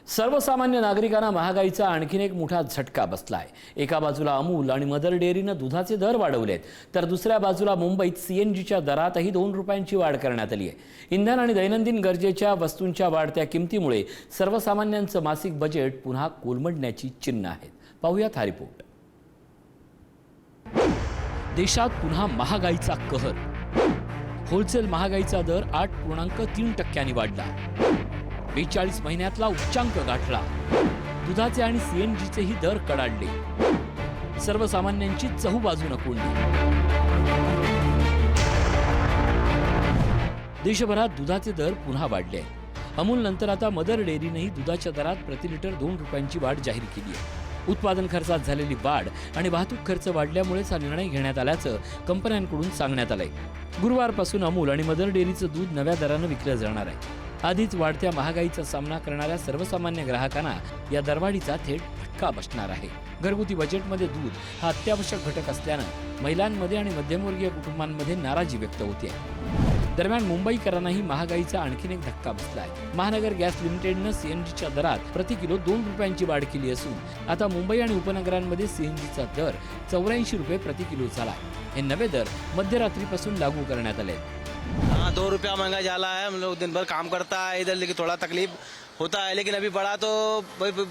सर्वसामान्य नागरिकांना महागाईचा आणखीन एक मोठा झटका बसलाय। एका बाजूला अमूल आणि मदर डेअरीनं दुधाचे दर वाढवलेत, तर दुसऱ्या बाजूला मुंबईत सीएनजीच्या दरातही 2 रुपयांची वाढ करण्यात आली आहे। इंधन आणि दैनंदिन गरजेच्या वस्तूंच्या वाढत्या किमतीमुळे सर्वसामान्यांचं मासिक बजेट पुन्हा कोलमडण्याची चिन्ह आहेत। पाहूयात हा रिपोर्ट। देशात पुन्हा महागाईचा कहर। होलसेल महागाईचा दर 8.3% वाढला। 42 महिन्यातला उच्चांक गाठला। दुधाचे आणि सीएनजीचेही दर कडाडले। सर्वसामान्यांची चहूबाजूनं कोंडली। देशभरात दुधाचे दर पुन्हा वाढले आहेत। अमूल नंतर आता मदर डेअरीनेही दुधाच्या दरात प्रति लिटर 2 रुपयांची वाढ जाहीर केली आहे। उत्पादन खर्चात झालेली वाढ आणि वाहतूक खर्च वाढल्यामुळेच हा निर्णय घेण्यात आल्याचं कंपन्यांकडून सांगण्यात आलंय। गुरुवारपासून अमूल आणि मदर डेअरीचं दूध नव्या दरानं विकलं जाणार आहे। आधीच वाढत्या महागाईचा सामना करणाऱ्या सर्वसामान्य ग्राहकांना या दरवाढीचा थेट फटका बसणार आहे। घरगुती बजेटमध्ये दूध हा अत्यावश्यक घटक असल्यानं महिलांमध्ये आणि मध्यमवर्गीय कुटुंबांमध्ये नाराजी व्यक्त होते। दरम्यान मुंबईकरांनाही महागाईचा आणखीन एक धक्का बसलाय। महानगर गॅस लिमिटेडनं सीएनजीच्या दरात प्रति किलो 2 रुपयांची वाढ केली असून आता मुंबई आणि उपनगरांमध्ये सीएनजीचा दर 84 रुपये प्रति किलो झाला। हे नवे दर मध्यरात्रीपासून लागू करण्यात आले। हाँ, 2 रुपया महंगा जाला है। हम लोग दिन भर काम करता है इधर, लेकिन थोड़ा तकलीफ होता है। लेकिन अभी बढ़ा तो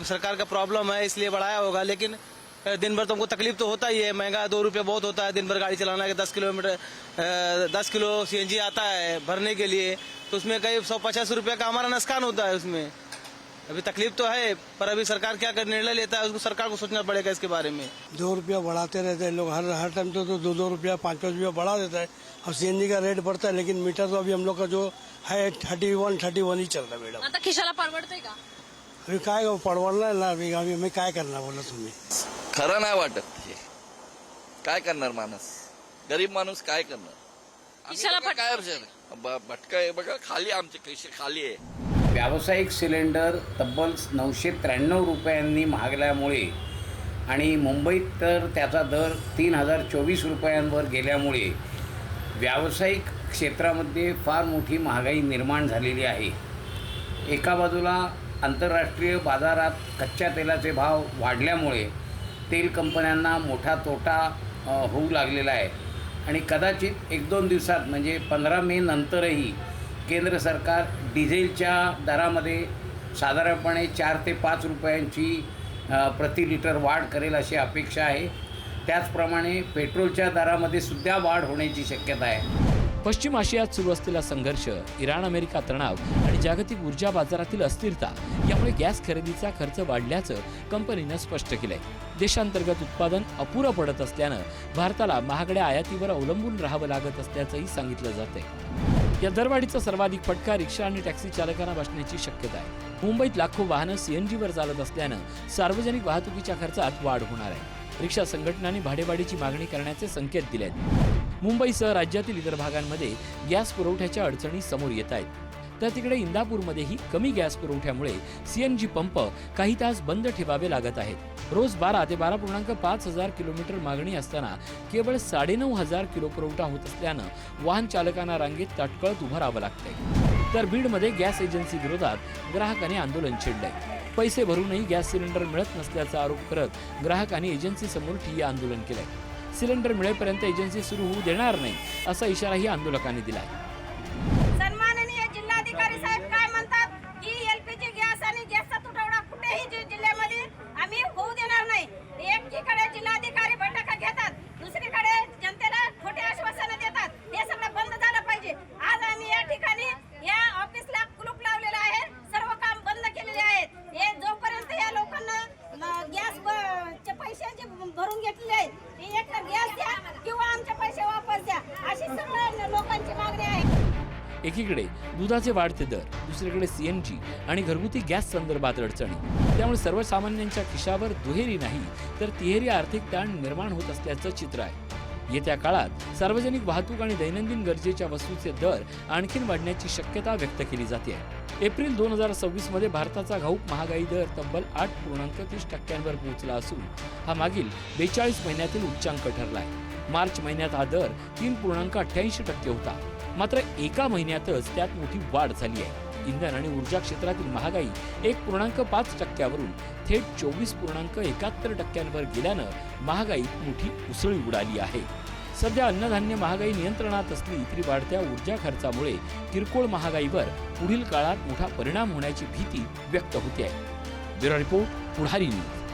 सरकार का प्रॉब्लम है, इसलिए बढ़ाया होगा। लेकिन दिन भर तुमको तकलीफ तो होता ही है। महंगा 2 रुपये बहुत होता है। दिन भर गाड़ी चलाना है, 10 किलो सीएनजी आता है भरने के लिए, तो उसमें कई 150 रुपये का हमारा नुकसान होता है। उसमें अभी तकलीफ तो है, पर अभी सरकार क्या कर निर्णय लेता है उसको सरकार को सोचना पड़ेगा इसके बारे में। 2 रुपया बढ़ाते रहते हैं लोग, हर टाइम तो 2 रुपया 5 रुपया बढ़ा देता है। और सीएनजी का रेट बढ़ता है, लेकिन मीटर तो अभी हम लोग का जो है 31 ही चल रहा है मैडम। आता खिशाला परवडतंय का? अभी काय परवडणार ना, अभी हमें काय करणार बोला तुम्ही। खरं नाही वाटत हे। काय करणार माणूस, गरीब माणूस काय करणार? खिशाला काय भटका आहे बघा, खाली आमचे खिसे खाली आहे। व्यावसायिक सिलेंडर तब्बल 993 रुपयांनी महागल्यामुळे आणि मुंबईत तर त्याचा दर 3024 रुपयांवर गेल्यामुळे व्यावसायिक क्षेत्रामध्ये फार मोठी महागाई निर्माण झालेली आहे। एका बाजूला आंतरराष्ट्रीय बाजारात कच्च्या तेलाचे भाव वाढल्यामुळे तेल कंपन्यांना मोठा तोटा होऊ लागलेला आहे आणि कदाचित 1-2 दिवसात म्हणजे 15 मे नंतरही केंद्र सरकार डिझेलच्या दरामध्ये साधारणपणे 4 ते 5 रुपयांची प्रति लिटर वाढ करेल अशी अपेक्षा आहे। त्याचप्रमाणे पेट्रोलच्या दरामध्ये सुद्धा वाढ होण्याची शक्यता आहे। पश्चिम आशियात सुरू असलेला संघर्ष, इराण अमेरिका तणाव आणि जागतिक ऊर्जा बाजारातील अस्थिरता यामुळे गॅस खरेदीचा खर्च वाढल्याचं कंपनीनं स्पष्ट केलंय। देशांतर्गत उत्पादन अपुरं पडत असल्यानं भारताला महागड्या आयातीवर अवलंबून राहावं लागत असल्याचंही सांगितलं जातंय। या दरवाढीचा सर्वाधिक फटका रिक्षा आणि टॅक्सी चालकांना बसण्याची शक्यता आहे। मुंबईत लाखो वाहनं सीएनजीवर चालत असल्यानं सार्वजनिक वाहतुकीच्या खर्चात वाढ होणार आहे। रिक्षा संघटनांनी भाडेवाढीची मागणी करण्याचे संकेत दिले आहेत। मुंबईसह राज्यातील इतर भागांमध्ये गॅस पुरवठ्याच्या अडचणी समोर येत आहेत, तर तिकडे इंदापूरमध्येही कमी गॅस पुरवठ्यामुळे सीएनजी पंप काही तास बंद ठेवावे लागत आहेत। रोज 12 ते 12.5 हजार किलोमीटर मागणी असताना केवळ 9.5 किलो पुरवठा होत असल्यानं वाहन चालकांना रांगेत ताटकळत उभं राहावं लागतंय। तर बीडमध्ये गॅस एजन्सी विरोधात ग्राहकांनी आंदोलन छेडलंय। पैसे भरूनही गॅस सिलेंडर मिळत नसल्याचा आरोप करत ग्राहकांनी एजन्सीसमोर ठिय्या आंदोलन केलंय। सिलेंडर मिळेपर्यंत एजन्सी सुरू होऊ देणार नाही असा इशाराही आंदोलकांनी दिलाय। सन्माननीय जिल्हाधिकारी साहेब काय म्हणतात की एलपीजी गॅस आणि गॅसचा तुटवडा कुठेही जिल्ह्यामध्ये आम्ही होऊ देणार नाही। एकीकडे जिल्हाधिकारी बैठका घेतात, दुसरीकडे जनतेला खोटे आश्वासनं देतात। हे सगळं बंद झालं पाहिजे। आज आम्ही या ठिकाणी या ऑफिसला कुलूप लावलेलं आहे, सर्व काम बंद केलेले आहेत। हे जोपर्यंत या लोकांना गॅसचे पैसे जे भरून घेतलेले आहेत ते एक गॅस द्या किंवा आमचे पैसे वापस द्या, अशी सगळ्या लोकांची मागणी आहे। एकीकडे दुधाचे वाढते दर, दुसरीकडे सीएनजी आणि घरगुती गॅस संदर्भात अडचणी, त्यामुळे सर्वसामान्यांच्या खिशावर दुहेरी नाही तर तिहेरी आर्थिक ताण निर्माण होत असल्याचं चित्र आहे। येत्या काळात सार्वजनिक वाहतूक आणि दैनंदिन गरजेच्या वस्तूंचे दर आणखीन वाढण्याची शक्यता व्यक्त केली जाते। एप्रिल 2026 मध्ये भारताचा घाऊक महागाई दर तब्बल 8.30% पोहोचला असून हा मागील 42 महिन्यातील उच्चांक ठरलाय। मार्च महिन्यात हा दर 3.88% होता, मात्र एका महिन्यातच त्यात मोठी वाढ झाली आहे। इंधन आणि ऊर्जा क्षेत्रातील महागाई 1.5% थेट 24.71% गेल्यानं महागाईत मोठी उसळी उडाली आहे. सध्या अन्नधान्य महागाई नियंत्रणात असली तरी वाढत्या ऊर्जा खर्चामुळे किरकोळ महागाईवर पुढील काळात मोठा परिणाम होण्याची भीती व्यक्त होते आहे. ब्युरो रिपोर्ट, पुढारी न्यूज.